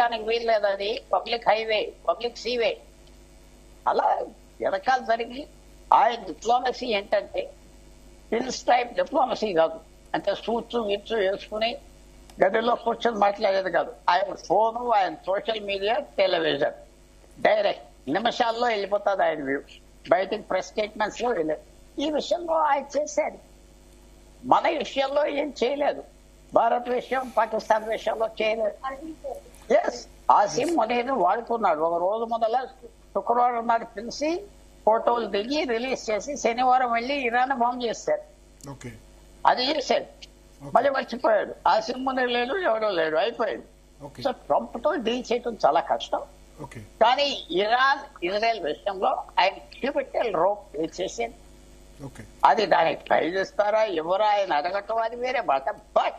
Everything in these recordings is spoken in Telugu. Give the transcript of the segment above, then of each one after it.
పెట్టడానికి వీలు లేదు, అది పబ్లిక్ హైవే, పబ్లిక్ సీవే. అలా వెనకాల జరిగి ఆయన డిప్లొమసీ ఏంటంటే హిల్స్ టైప్ డిప్లొమసీ కాదు. అంటే సూట్స్ గిట్స్ వేసుకుని గదిలో కూర్చొని మాట్లాడేది కాదు. ఆయన ఫోను, ఆయన సోషల్ మీడియా, టెలివిజన్ డైరెక్ట్ నిమిషాల్లో వెళ్ళిపోతుంది ఆయన వ్యూ. బయటకు ప్రెస్ స్టేట్మెంట్స్ లో వెళ్ళలేదు. ఈ విషయంలో ఆయన చేశాడు. మన విషయంలో ఏం చేయలేదు. భారత్ విషయం, పాకిస్తాన్ విషయంలో చేయలేదు. ఎస్, ఆసిమ్ మునీర్ వాడుకున్నాడు. ఒక రోజు మొదల శుక్రవారం నాడు పిలిచి ఫోటోలు దిగి రిలీజ్ చేసి శనివారం వెళ్ళి ఇరాన్ బాంబు చేశారు. అది చేశాడు. మళ్ళీ మర్చిపోయాడు. ఆసిమ్ మునీర్ లేడు, ఎవడో లేడు, అయిపోయాడు. సో ట్రంప్ తో డీల్ చేయడం చాలా కష్టం. కానీ ఇరాన్ ఇజ్రాయెల్ విషయంలో ఆయన క్యూబిటల్ రోప్ చేసేది. అది దానికి ట్రై చేస్తారా ఎవరా ఆయన అడగటం అది వేరే మాట. బట్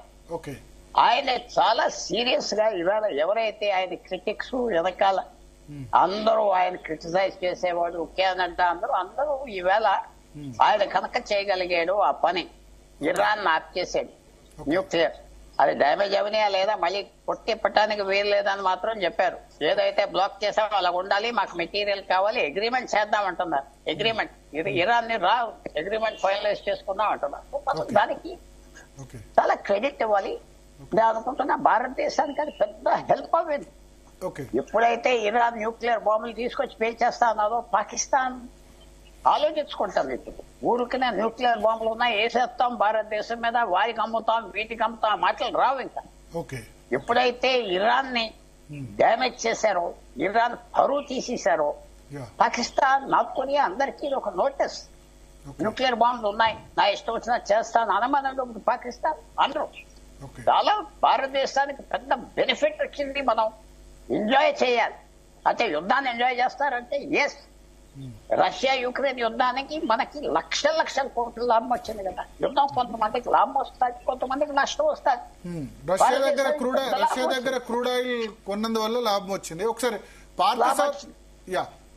ఆయన చాలా సీరియస్ గా ఇవాళ ఎవరైతే ఆయన క్రిటిక్స్ వెనకాల అందరూ ఆయన క్రిటిసైజ్ చేసేవాడు ఒకేనంట అందరూ ఈవేళ ఆయన కనుక చేయగలిగాడు ఆ పని, ఇరాన్ ఆప్ చేసాడు న్యూక్లియర్. అది డ్యామేజ్ అవనియా లేదా మళ్ళీ కొట్టి పెట్టడానికి వీలు లేదని మాత్రం చెప్పారు. ఏదైతే బ్లాక్ చేసామో అలా ఉండాలి, మాకు మెటీరియల్ కావాలి, అగ్రిమెంట్ చేద్దాం అంటున్నారు. అగ్రిమెంట్ ఇరాన్ ని అగ్రిమెంట్ ఫైనలైజ్ చేసుకుందాం అంటున్నారు. దానికి చాలా క్రెడిట్ ఇవ్వాలి. నేను అనుకుంటున్నా భారతదేశానికి అది పెద్ద హెల్ప్ అవ్వింది. ఎప్పుడైతే ఇరాన్ న్యూక్లియర్ బాంబులు తీసుకొచ్చి పే చేస్తా అన్నదో పాకిస్తాన్ ఆలోచించుకుంటాం. ఇప్పుడు ఊరికనే న్యూక్లియర్ బాంబులు ఉన్నాయి, వేసేస్తాం భారతదేశం మీద, వారికి అమ్ముతాం, వీటికి అమ్ముతాం, మాటలు రావు ఇంకా. ఎప్పుడైతే ఇరాన్ ని డ్యామేజ్ చేశారో, ఇరాన్ పరువు తీసేశారో, పాకిస్తాన్, నార్త్ కొరియా అందరికీ ఒక నోటీస్, న్యూక్లియర్ బాంబులు ఉన్నాయి, నా ఇష్టం వచ్చినా చేస్తాను అనమనంలో పాకిస్తాన్ అందరూ. చాలా భారతదేశానికి పెద్ద బెనిఫిట్ వచ్చింది. మనం ఎంజాయ్ చేయాలి. అంటే యుద్ధాన్ని ఎంజాయ్ చేస్తారంటే ఎస్, రష్యా యుక్రెయిన్ యుద్ధానికి మనకి లక్షల కోట్ల లాభం వచ్చింది కదా. యుద్ధం కొంతమందికి లాభం వస్తుంది, కొంతమందికి నష్టం వస్తుంది. రష్యా దగ్గర క్రూడ్ ఆయిల్ కొన్నందువల్ల లాభం వచ్చింది. ఒకసారి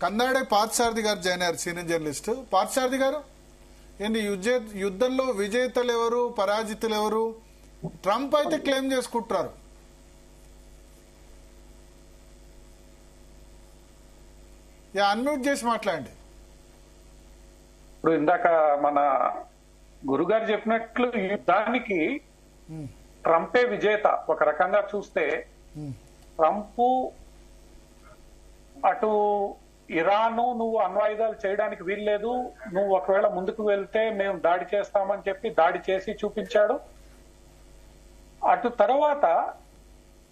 కందాడే పార్థసారథి గారు జాయిన్ అయ్యారు, సీనియర్ జర్నలిస్ట్. పార్థసారథి గారు, ఏంటి యుద్ధంలో విజేతలు ఎవరు, పరాజితులు ఎవరు? ట్రంప్ అయితే క్లెయిమ్ చేసుకుంటారు. అన్మ్యూట్ చేసి మాట్లాడండి. ఇప్పుడు ఇందాక మన గురుగారు చెప్పినట్లు యుద్ధానికి ట్రంపే విజేత. ఒక రకంగా చూస్తే ట్రంప్ అటు ఇరాను నువ్వు అణ్వాయుధాలు చేయడానికి వీల్లేదు, నువ్వు ఒకవేళ ముందుకు వెళ్తే మేము దాడి చేస్తామని చెప్పి దాడి చేసి చూపించాడు. అటు తర్వాత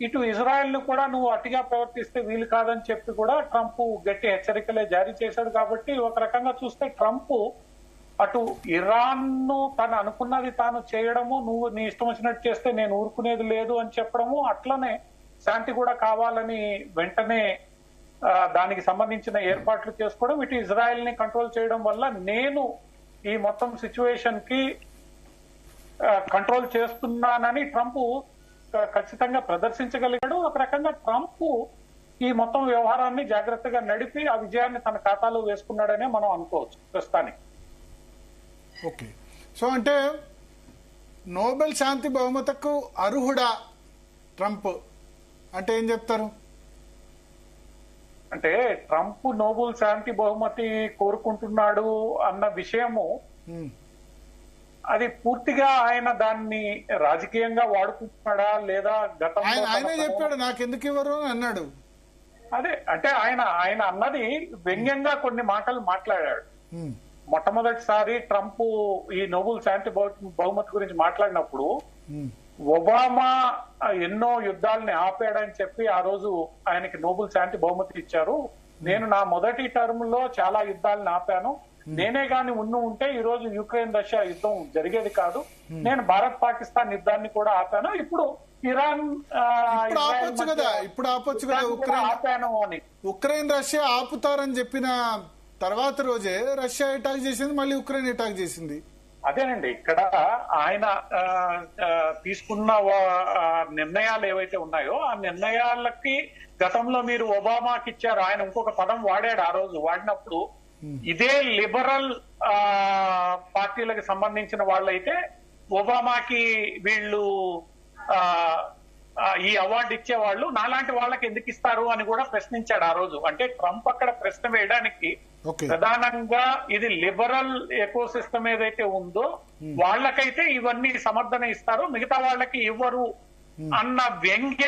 ఇటు ఇజ్రాయెల్ ను కూడా నువ్వు అతిగా ప్రవర్తిస్తే వీలు కాదని చెప్పి కూడా ట్రంప్ గట్టి హెచ్చరికలే జారీ చేశాడు. కాబట్టి ఒక రకంగా చూస్తే ట్రంప్ అటు ఇరాన్ ను తను అనుకున్నది తాను చేయడము, నువ్వు నీ ఇష్టం వచ్చినట్టు చేస్తే నేను ఊరుకునేది లేదు అని చెప్పడము, అట్లనే శాంతి కూడా కావాలని వెంటనే దానికి సంబంధించిన ఏర్పాట్లు చేసుకోవడం, ఇటు ఇజ్రాయెల్ ని కంట్రోల్ చేయడం వల్ల నేను ఈ మొత్తం సిచ్యువేషన్ కి కంట్రోల్ చేస్తున్నానని ట్రంప్ ఖచ్చితంగా ప్రదర్శించగలిగాడు. ఒక రకంగా ట్రంప్ ఈ మొత్తం వ్యవహారాన్ని జాగ్రత్తగా నడిపి ఆ విజయాన్ని తన ఖాతాలో వేసుకున్నాడనే మనం అనుకోవచ్చు ప్రస్తుతానికి. ఓకే, సో అంటే నోబెల్ శాంతి బహుమతికు అర్హుడా ట్రంప్ అంటే ఏం చెప్తారు? అంటే ట్రంప్ నోబెల్ శాంతి బహుమతి కోరుకుంటున్నాడు అన్న విషయము అది పూర్తిగా ఆయన దాన్ని రాజకీయంగా వాడుకుంటున్నాడా లేదా గతంలో ఆయనే చెప్పాడు నాకు ఎందుకు ఇవ్వరు అని అన్నాడు. అదే అంటే ఆయన అన్నది వ్యంగ్యంగా కొన్ని మాటలు మాట్లాడాడు. మొట్టమొదటిసారి ట్రంప్ ఈ నోబెల్ శాంతి బహుమతి గురించి మాట్లాడినప్పుడు ఒబామా ఎన్నో యుద్ధాలని ఆపాడని చెప్పి ఆ రోజు ఆయనకి నోబెల్ శాంతి బహుమతి ఇచ్చారు. నేను నా మొదటి టర్మ్ లో చాలా యుద్ధాలను ఆపాను, నేనే గాని ఉంటే ఈ రోజు యుక్రెయిన్ రష్యా యుద్ధం జరిగేది కాదు, నేను భారత్ పాకిస్తాన్ యుద్ధాన్ని కూడా ఆపాను, ఇప్పుడు ఇరాన్ ఆపాను అని. ఉక్రెయిన్ రష్యా ఆపుతారని చెప్పిన తర్వాత రోజే రష్యా అటాక్ చేసింది, మళ్ళీ ఉక్రెయిన్ అటాక్ చేసింది. అదేనండి, ఇక్కడ ఆయన తీసుకున్న నిర్ణయాలు ఏవైతే ఉన్నాయో ఆ నిర్ణయాలకి గతంలో మీరు ఒబామాకి ఇచ్చారు, ఆయన ఇంకొక పదం వాడాడు ఆ రోజు. వాడినప్పుడు ఇదే లిబరల్ పార్టీలకు సంబంధించిన వాళ్ళైతే ఒబామాకి వీళ్ళు ఈ అవార్డు ఇచ్చేవాళ్ళు నాలాంటి వాళ్ళకి ఎందుకు ఇస్తారు అని కూడా ప్రశ్నించాడు ఆ రోజు. అంటే ట్రంప్ అక్కడ ప్రశ్న వేయడానికి ప్రధానంగా ఇది లిబరల్ ఎకో సిస్టమ్ ఏదైతే ఉందో వాళ్ళకైతే ఇవన్నీ సమర్థన ఇస్తారు, మిగతా వాళ్ళకి ఇవ్వరు అన్న వ్యంగ్య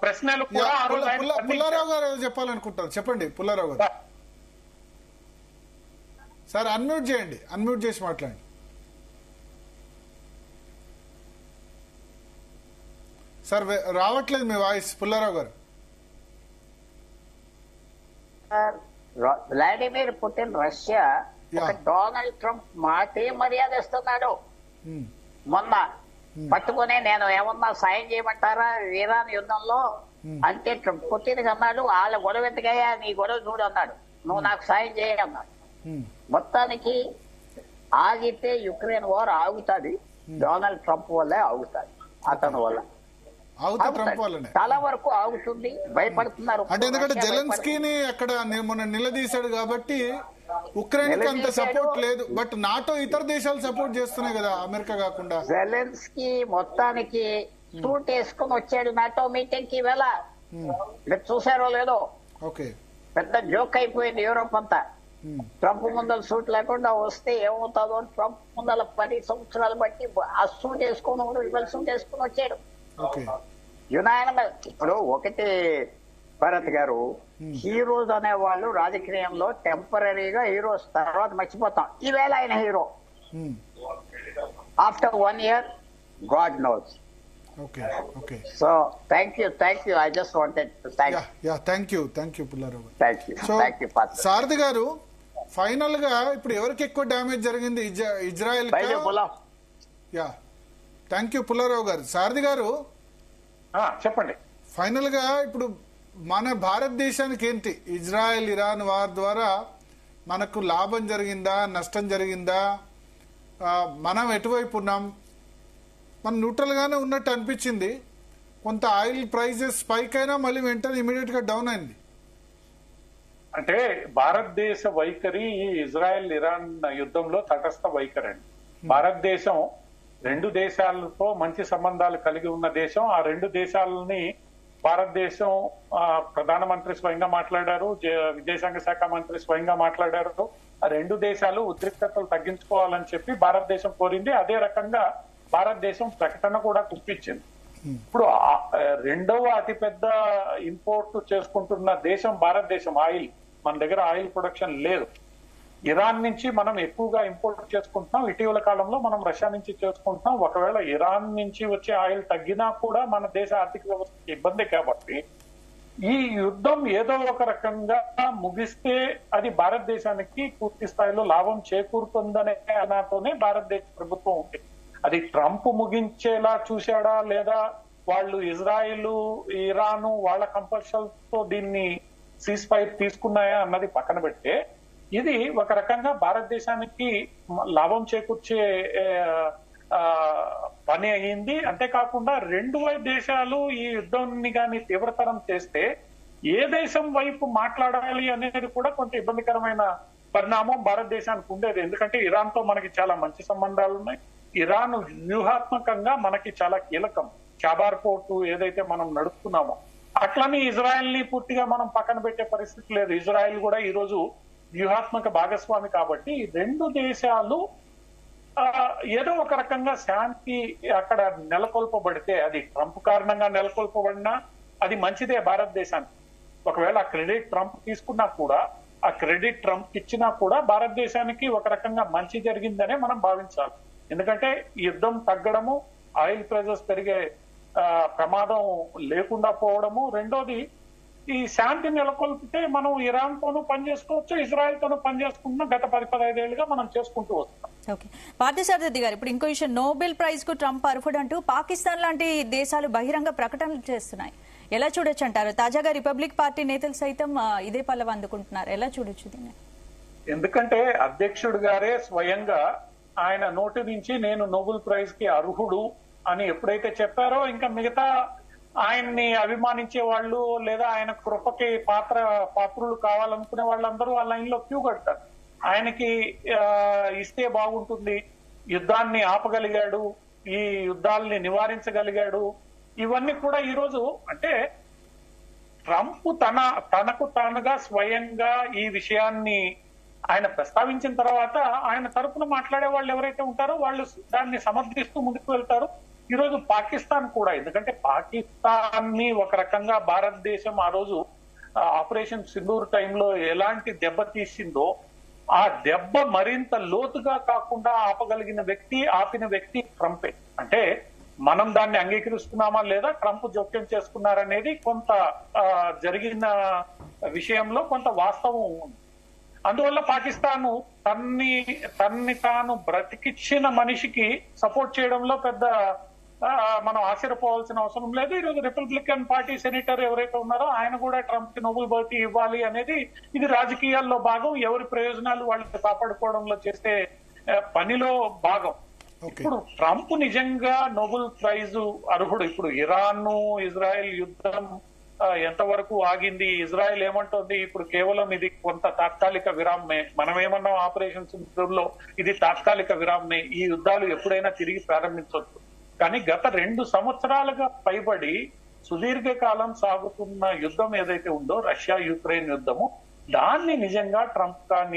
ప్రశ్నలు కూడా ఆ రోజు. పుల్లారావు గారు చెప్పాలనుకుంటారు, చెప్పండి పుల్లారావు గారు. సార్ అన్మ్యూట్ చేయండి, అన్మ్యూట్ చేసి మాట్లాడండి. సార్ రావట్లేదు మీ వాయిస్ పుల్లారావు గారు. Vladimir Putin Russia Donald Trump మాటే మర్యాద ఇస్తున్నాడు. మొన్న పట్టుకుని నేను ఏమన్నా సాయం చేయమంటారా ఇరాన్ యుద్ధంలో అంటే పుటిన్ అన్నాడు, వాళ్ళ గొడవ ఎందుకయ్యా నీ గొడవ చూడు అన్నాడు, నువ్వు నాకు సాయం చేయన్నాడు. మొత్తానికి ఆగితే యుక్రెయిన్ వార్ ఆగుతుంది, డొనాల్డ్ ట్రంప్ వల్లే ఆగుతుంది, అతని వల్ల చాలా వరకు ఆగుతుంది. భయపడుతున్నారు అంటే ఎందుకంటే జెలెన్స్కీని అక్కడ మొన్న నిలదీశాడు కాబట్టి ఉక్రెయిన్ కి అంత సపోర్ట్ లేదు. బట్ నాటో ఇతర దేశాలు సపోర్ట్ చేస్తున్నాయి కదా అమెరికా కాకుండా. జెలెన్స్కీ మొత్తానికి సూట్ వేసుకుని వచ్చాడు నాటో మీటింగ్ కి వేళ, చూసారో లేదో పెద్ద జోక్ అయిపోయింది యూరోప్ అంతా. ట్రంప్ ముందర సూట్ లేకుండా వస్తే ఏమవుతుందో ట్రంప్ ముందర 10 సంవత్సరాలు బట్టి ఆ సూట్ వేసుకొని సూట్ వేసుకుని వచ్చాడు. యునానిమస్. ఇప్పుడు ఒకటి భరత్ గారు, హీరోస్ అనేవాళ్ళు రాజకీయంలో టెంపరీగా హీరోస్, తర్వాత మర్చిపోతాం. ఈవేళ ఆయన hero. After 1 year God knows. So thank you. I just wanted to thank you Pullarao garu. Thank you సారథి గారు, ఫైనల్ గా ఇప్పుడు ఎవరికి ఎక్కువ డ్యామేజ్ జరిగింది, ఇజ్రాయెల్? థ్యాంక్ యూ పుల్లారావు గారు. సారథి గారు చెప్పండి. ఫైనల్ గా ఇప్పుడు మన భారతదేశానికి ఏంటి, ఇజ్రాయెల్ ఇరాన్ వార్ ద్వారా మనకు లాభం జరిగిందా, నష్టం జరిగిందా, మనం ఎటువైపు ఉన్నాం? మనం న్యూట్రల్ గానే ఉన్నట్టు అనిపించింది. కొంత ఆయిల్ ప్రైజెస్ స్పైక్ అయినా మళ్ళీ వెంటనే ఇమీడియట్ గా డౌన్ అయింది. అంటే భారతదేశ వైఖరి ఈ ఇజ్రాయెల్ ఇరాన్ యుద్ధంలో తటస్థ వైఖరి అండి. భారతదేశం 2 దేశాలతో మంచి సంబంధాలు కలిగి ఉన్న దేశం. ఆ 2 దేశాలని భారతదేశం ప్రధానమంత్రి స్వయంగా మాట్లాడారు, విదేశాంగ శాఖ మంత్రి స్వయంగా మాట్లాడారు. ఆ 2 దేశాలు ఉద్రిక్తతలు తగ్గించుకోవాలని చెప్పి భారతదేశం కోరింది. అదే రకంగా భారతదేశం ప్రకటన కూడా గుర్తించింది. ఇప్పుడు 2వ అతిపెద్ద ఇంపోర్ట్ చేసుకుంటున్న దేశం భారతదేశం. ఆయిల్, మన దగ్గర ఆయిల్ ప్రొడక్షన్ లేదు. ఇరాన్ నుంచి మనం ఎక్కువగా ఇంపోర్ట్ చేసుకుంటున్నాం. ఇటీవల కాలంలో మనం రష్యా నుంచి చేసుకుంటున్నాం. ఒకవేళ ఇరాన్ నుంచి వచ్చే ఆయిల్ తగ్గినా కూడా మన దేశ ఆర్థిక వ్యవస్థకి ఇబ్బంది. కాబట్టి ఈ యుద్ధం ఏదో ఒక రకంగా ముగిస్తే అది భారతదేశానికి పూర్తి స్థాయిలో లాభం చేకూరుతుందనే అనాతోనే భారతదేశ ప్రభుత్వం ఉంది. అది ట్రంప్ ముగించేలా చూశాడా లేదా వాళ్ళు ఇజ్రాయిల్ ఇరాన్ వాళ్ళ కంపల్షన్ తో దీన్ని సీజ్ ఫైర్ తీసుకున్నాయా అన్నది పక్కన పెడితే ఇది ఒక రకంగా భారతదేశానికి లాభం చేకూర్చే పని అయింది. అంతేకాకుండా 2 దేశాలు ఈ యుద్ధాన్ని కానీ తీవ్రతరం చేస్తే ఏ దేశం వైపు మాట్లాడాలి అనేది కూడా కొంత ఇబ్బందికరమైన పరిణామం భారతదేశానికి ఉండేది. ఎందుకంటే ఇరాన్ తో మనకి చాలా మంచి సంబంధాలు ఉన్నాయి. ఇరాన్ వ్యూహాత్మకంగా మనకి చాలా కీలకం. చాబార్ పోర్టు ఏదైతే మనం నడుపుతున్నామో అట్లని ఇజ్రాయెల్ ని పూర్తిగా మనం పక్కన పెట్టే పరిస్థితి లేదు. ఇజ్రాయెల్ కూడా ఈ రోజు వ్యూహాత్మక భాగస్వామి. కాబట్టి 2 దేశాలు ఏదో ఒక రకంగా శాంతి అక్కడ నెలకొల్పబడితే, అది ట్రంప్ కారణంగా నెలకొల్పబడినా అది మంచిదే భారతదేశానికి. ఒకవేళ ఆ క్రెడిట్ ట్రంప్ తీసుకున్నా కూడా, ఆ క్రెడిట్ ట్రంప్ ఇచ్చినా కూడా భారతదేశానికి ఒక రకంగా మంచి జరిగిందనే మనం భావించాలి. ఎందుకంటే యుద్ధం తగ్గడము, ఆయిల్ ప్రైజెస్ పెరిగే ప్రమాదం లేకుండా పోవడము, రెండోది ఈ శాంతి నెలకొల్పితే మనం ఇరాన్ తోనూ పనిచేసుకోవచ్చు, ఇజ్రాయెల్ తోనూ పనిచేసుకుంటున్నాం. గత 10-15 ఏళ్ళుగా మనం చేసుకుంటూ వస్తున్నాం. ఓకే, పార్థసారథి గారు, ఇప్పుడు ఇంకో విషయం, నోబెల్ ప్రైజ్ కు ట్రంప్ అర్హుడు అంటూ పాకిస్తాన్ లాంటి దేశాలు బహిరంగ ప్రకటనలు చేస్తున్నాయి. ఎలా చూడొచ్చు అంటారు? తాజాగా రిపబ్లిక్ పార్టీ నేతలు సైతం ఇదే పల్లవి అందుకుంటున్నారు. ఎలా చూడొచ్చు దీన్ని? ఎందుకంటే అధ్యక్షుడు గారే స్వయంగా ఆయన నోటి నుంచి నేను నోబెల్ ప్రైజ్ కి అర్హుడు అని ఎప్పుడైతే చెప్పారో, ఇంకా మిగతా ఆయన్ని అభిమానించే వాళ్ళు లేదా ఆయన కృపకి పాత్రులు కావాలనుకునే వాళ్ళందరూ ఆ లైన్ లో క్యూ కడతారు. ఆయనకి ఇస్తే బాగుంటుంది, యుద్ధాన్ని ఆపగలిగాడు, ఈ యుద్ధాలని నివారించగలిగాడు. ఇవన్నీ కూడా ఈరోజు అంటే ట్రంప్ తనకు తానుగా స్వయంగా ఈ విషయాన్ని ఆయన ప్రస్తావించిన తర్వాత ఆయన తరపున మాట్లాడే వాళ్ళు ఎవరైతే ఉంటారో వాళ్ళు దాన్ని సమర్థిస్తూ ముందుకు వెళ్తారు. ఈరోజు పాకిస్తాన్ కూడా, ఎందుకంటే పాకిస్తాన్ ని ఒక రకంగా భారతదేశం ఆ రోజు ఆపరేషన్ సింధూర్ టైంలో ఎలాంటి దెబ్బ తీసిందో ఆ దెబ్బ మరింత లోతుగా కాకుండా ఆపిన వ్యక్తి ట్రంపే. అంటే మనం దాన్ని అంగీకరిస్తున్నామా లేదా, ట్రంప్ జోక్యం చేసుకున్నారనేది కొంత జరిగిన విషయంలో కొంత వాస్తవం ఉంది. అందువల్ల పాకిస్తాన్ తన్ని తాను బ్రతికిచ్చిన మనిషికి సపోర్ట్ చేయడంలో పెద్ద మనం ఆశ్చర్యపోవాల్సిన అవసరం లేదు. ఈరోజు రిపబ్లికన్ పార్టీ సెనేటర్ ఎవరైతే ఉన్నారో ఆయన కూడా ట్రంప్ కి నోబెల్ బహుమతి ఇవ్వాలి అనేది ఇది రాజకీయాల్లో భాగం. ఎవరి ప్రయోజనాలు వాళ్ళని కాపాడుకోవడంలో చేసే పనిలో భాగం. ఇప్పుడు ట్రంప్ నిజంగా నోబెల్ ప్రైజ్ అర్హుడు. ఇప్పుడు ఇరాన్ ఇజ్రాయెల్ యుద్ధం ఎంతవరకు ఆగింది, ఇజ్రాయెల్ ఏమంటోంది, ఇప్పుడు కేవలం ఇది కొంత తాత్కాలిక విరామమే, మనమేమన్నా ఆపరేషన్ సింధూర్లో ఇది తాత్కాలిక విరామమే, ఈ యుద్ధాలు ఎప్పుడైనా తిరిగి ప్రారంభించవచ్చు. కానీ గత 2 సంవత్సరాలుగా పైబడి సుదీర్ఘకాలం సాగుతున్న యుద్ధం ఏదైతే ఉందో రష్యా యుక్రెయిన్ యుద్ధము, దాన్ని నిజంగా ట్రంప్ కానీ